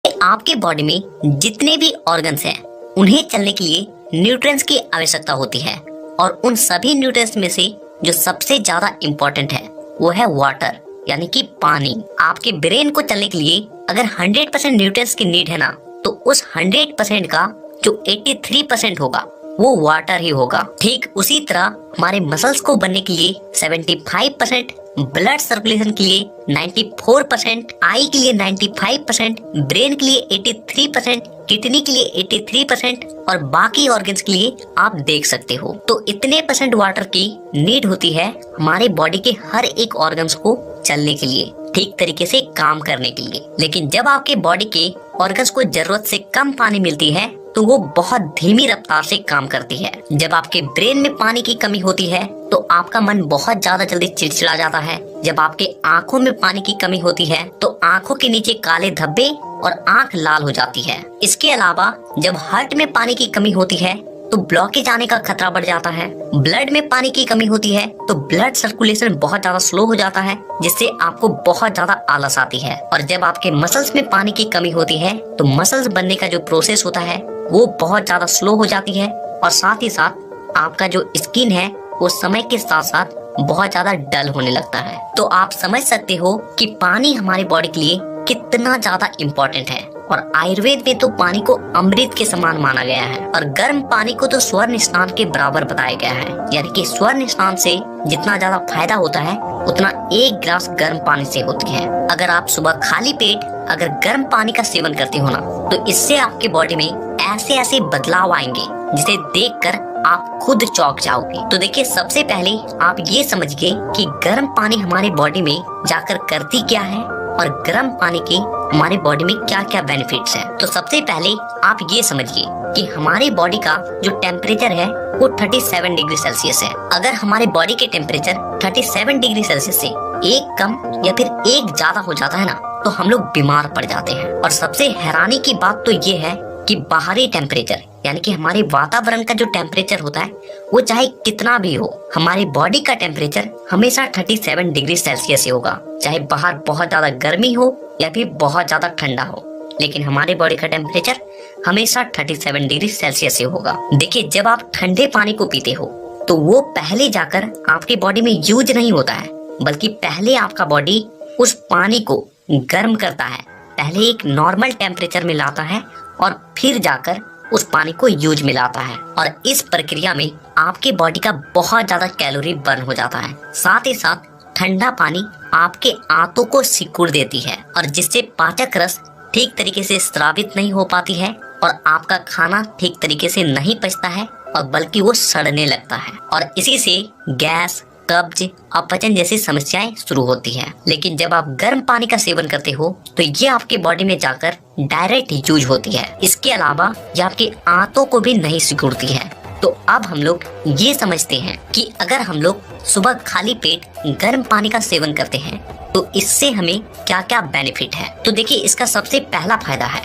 आपके बॉडी में जितने भी ऑर्गन्स हैं उन्हें चलने के लिए न्यूट्रिएंट्स की आवश्यकता होती है और उन सभी न्यूट्रिएंट्स में से जो सबसे ज्यादा इम्पोर्टेंट है वो है वाटर यानी कि पानी। आपके ब्रेन को चलने के लिए अगर 100% न्यूट्रिएंट्स की नीड है ना, तो उस 100% का जो 83% होगा वो वाटर ही होगा। ठीक उसी तरह हमारे मसल्स को बनने के लिए 75%, ब्लड सर्कुलेशन के लिए 94%, आई के लिए 95%, ब्रेन के लिए 83%, किडनी के लिए 83% और बाकी ऑर्गन्स के लिए आप देख सकते हो। तो इतने परसेंट वाटर की नीड होती है हमारे बॉडी के हर एक ऑर्गन्स को चलने के लिए, ठीक तरीके से काम करने के लिए। लेकिन जब आपके बॉडी के ऑर्गन्स को जरूरत से कम पानी मिलती है तो वो बहुत धीमी रफ्तार से काम करती है। जब आपके ब्रेन में पानी की कमी होती है तो आपका मन बहुत ज्यादा जल्दी चिड़चिड़ा जाता है। जब आपके आंखों में पानी की कमी होती है तो आंखों के नीचे काले धब्बे और आंख लाल हो जाती है। इसके अलावा जब हार्ट में पानी की कमी होती है तो ब्लॉकेज आने का खतरा बढ़ जाता है। ब्लड में पानी की कमी होती है तो ब्लड सर्कुलेशन बहुत ज्यादा स्लो हो जाता है, जिससे आपको बहुत ज्यादा आलस आती है। और जब आपके मसल्स में पानी की कमी होती है तो मसल्स बनने का जो प्रोसेस होता है वो बहुत ज्यादा स्लो हो जाती है और साथ ही साथ आपका जो स्किन है वो समय के साथ साथ बहुत ज्यादा डल होने लगता है। तो आप समझ सकते हो कि पानी हमारी बॉडी के लिए कितना ज्यादा इम्पोर्टेंट है। और आयुर्वेद में तो पानी को अमृत के समान माना गया है और गर्म पानी को तो स्वर्ण स्नान के बराबर बताया गया है। यानी कि स्वर्ण स्नान से जितना ज्यादा फायदा होता है उतना एक गिलास गर्म पानी से होती है। अगर आप सुबह खाली पेट अगर गर्म पानी का सेवन करते हो ना, तो इससे आपके बॉडी में ऐसे ऐसे बदलाव आएंगे जिसे देखकर आप खुद चौंक जाओगे। तो देखिए, सबसे पहले आप ये समझिए कि गर्म पानी हमारे बॉडी में जाकर करती क्या है और गर्म पानी के हमारे बॉडी में क्या क्या बेनिफिट्स हैं। तो सबसे पहले आप ये समझिए कि हमारे बॉडी का जो टेम्परेचर है वो 37 डिग्री सेल्सियस है। अगर हमारे बॉडी के टेम्परेचर 37 डिग्री सेल्सियस से एक कम या फिर एक ज्यादा हो जाता है ना, तो हम लोग बीमार पड़ जाते हैं। और सबसे हैरानी की बात तो ये है कि बाहरी टेम्परेचर यानी कि हमारे वातावरण का जो टेम्परेचर होता है वो चाहे कितना भी हो, हमारी बॉडी का टेम्परेचर हमेशा 37 डिग्री सेल्सियस होगा। चाहे बाहर बहुत ज्यादा गर्मी हो या फिर बहुत ज्यादा ठंडा हो, लेकिन हमारे बॉडी का टेम्परेचर हमेशा 37 डिग्री सेल्सियस से होगा। देखिए, जब आप ठंडे पानी को पीते हो तो वो पहले जाकर आपकी बॉडी में यूज नहीं होता है, बल्कि पहले आपका बॉडी उस पानी को गर्म करता है, पहले एक नॉर्मल टेम्परेचर में लाता है और फिर जाकर उस पानी को यूज में लाता है। और इस प्रक्रिया में आपके बॉडी का बहुत ज्यादा कैलोरी बर्न हो जाता है। साथ ही साथ ठंडा पानी आपके आंतों को सिकुड़ देती है और जिससे पाचक रस ठीक तरीके से स्रावित नहीं हो पाती है और आपका खाना ठीक तरीके से नहीं पचता है और बल्कि वो सड़ने लगता है और इसी से गैस, कब्ज, अपचन जैसी समस्याएं शुरू होती हैं। लेकिन जब आप गर्म पानी का सेवन करते हो तो ये आपके बॉडी में जाकर डायरेक्ट यूज होती है। इसके अलावा ये आपकी आंतों को भी नहीं सिकुड़ती है। तो अब हम लोग ये समझते हैं कि अगर हम लोग सुबह खाली पेट गर्म पानी का सेवन करते हैं तो इससे हमें क्या क्या बेनिफिट है। तो देखिए, इसका सबसे पहला फायदा है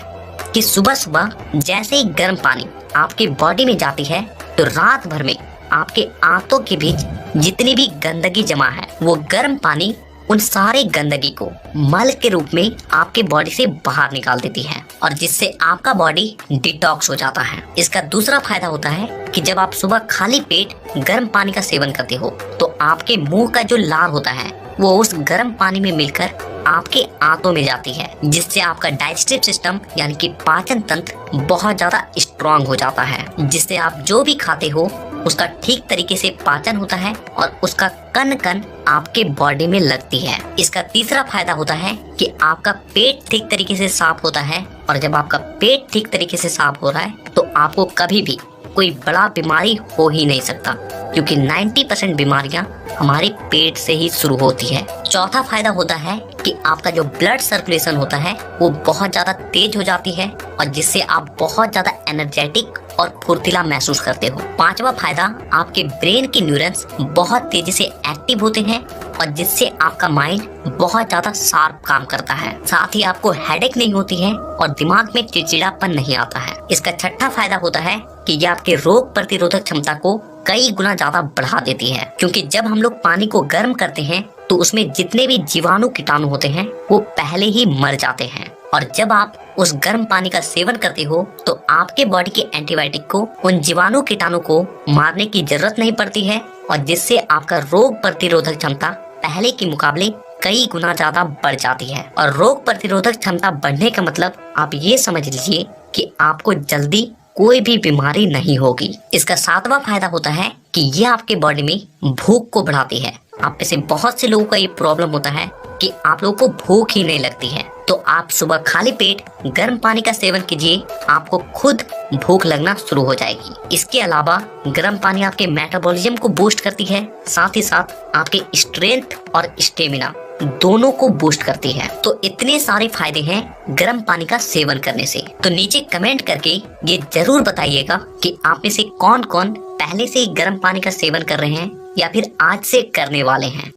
कि सुबह सुबह जैसे ही गर्म पानी आपके बॉडी में जाती है तो रात भर में आपके आंतों के बीच जितनी भी गंदगी जमा है वो गर्म पानी उन सारे गंदगी को मल के रूप में आपके बॉडी से बाहर निकाल देती है और जिससे आपका बॉडी डिटॉक्स हो जाता है। इसका दूसरा फायदा होता है कि जब आप सुबह खाली पेट गर्म पानी का सेवन करते हो तो आपके मुंह का जो लार होता है वो उस गर्म पानी में मिलकर आपके आंतों में जाती है, जिससे आपका डाइजेस्टिव सिस्टम यानी कि पाचन तंत्र बहुत ज्यादा स्ट्रांग हो जाता है, जिससे आप जो भी खाते हो उसका ठीक तरीके से पाचन होता है और उसका कण कण आपके बॉडी में लगती है। इसका तीसरा फायदा होता है कि आपका पेट ठीक तरीके से साफ होता है और जब आपका पेट ठीक तरीके से साफ हो रहा है तो आपको कभी भी कोई बड़ा बीमारी हो ही नहीं सकता, क्योंकि 90% बीमारियां हमारे पेट से ही शुरू होती है। चौथा फायदा होता है कि आपका जो ब्लड सर्कुलेशन होता है वो बहुत ज्यादा तेज हो जाती है और जिससे आप बहुत ज्यादा एनर्जेटिक और फुर्तीला महसूस करते हो। पांचवा फायदा, आपके ब्रेन के न्यूरॉन्स बहुत तेजी से एक्टिव होते हैं और जिससे आपका माइंड बहुत ज्यादा शार्प काम करता है। साथ ही आपको हेडेक नहीं होती है और दिमाग में चिड़चिड़ापन नहीं आता है। इसका छठा फायदा होता है कि ये आपके रोग प्रतिरोधक क्षमता को कई गुना ज्यादा बढ़ा देती है, क्योंकि जब हम लोग पानी को गर्म करते हैं तो उसमें जितने भी जीवाणु कीटाणु होते हैं वो पहले ही मर जाते हैं और जब आप उस गर्म पानी का सेवन करते हो तो आपके बॉडी के एंटीबायोटिक को उन जीवाणु कीटाणु को मारने की जरूरत नहीं पड़ती है, और जिससे आपका रोग प्रतिरोधक क्षमता पहले के मुकाबले कई गुना ज्यादा बढ़ जाती है। और रोग प्रतिरोधक क्षमता बढ़ने का मतलब आप ये समझ लीजिए कि आपको जल्दी कोई भी बीमारी नहीं होगी। इसका 7वां फायदा होता है कि ये आपके बॉडी में भूख को बढ़ाती है। आप में से बहुत से लोगों का ये प्रॉब्लम होता है कि आप लोगों को भूख ही नहीं लगती है, तो आप सुबह खाली पेट गर्म पानी का सेवन कीजिए, आपको खुद भूख लगना शुरू हो जाएगी। इसके अलावा गर्म पानी आपके मेटाबॉलिज्म को बूस्ट करती है, साथ ही साथ आपके स्ट्रेंथ और स्टेमिना दोनों को बूस्ट करती है। तो इतने सारे फायदे हैं गर्म पानी का सेवन करने से। तो नीचे कमेंट करके ये जरूर बताइएगा कि आप में से कौन कौन पहले से ही गर्म पानी का सेवन कर रहे हैं या फिर आज से करने वाले हैं।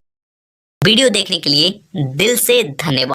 वीडियो देखने के लिए दिल से धन्यवाद।